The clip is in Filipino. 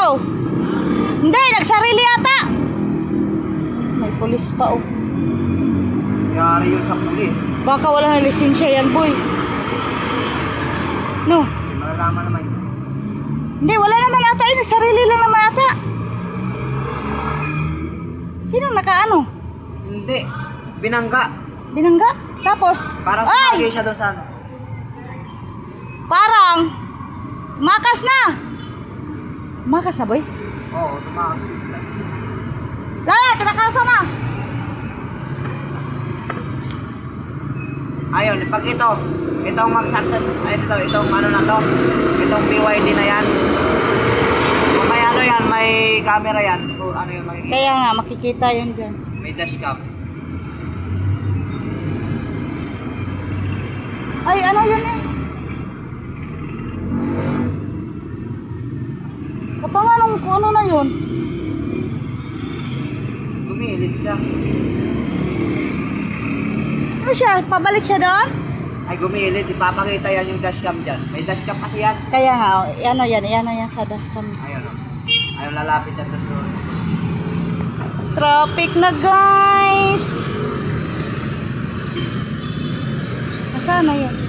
ikaw? Hindi, nagsarili ata. May pulis pa oh. Yari yun sa pulis. Baka wala na lisensya yan, boy. No? Malalaman naman yun. Hindi, wala naman ata yun. Nagsarili lang naman ata. Sinong nakaano? Hindi. Binangga. Binangga? Tapos? Parang ay! sumagay siya doon sa ano. Parang makas na. Makas na, boy? Oo, tumakas. Lala, tinakaso na. Ayun, pag itong magsaksan, itong ano na to, itong BYD na yan. Kung may ano yan, may camera yan. O ano yun, makikita. Kaya nga, makikita yun dyan. May dashcam. Ay, ano yun eh? Kapangan kung ano na yun? Gumilid siya. Ano siya? Pabalik siya doon? Ay, gumilid. Ipapakita yan yung dashcam dyan. May dashcam kasi yan. Kaya nga, oh, ano yan sa dashcam. Ayun o. Ayun, lalapit yan doon. Traffic na, guys! Nasaan na yun?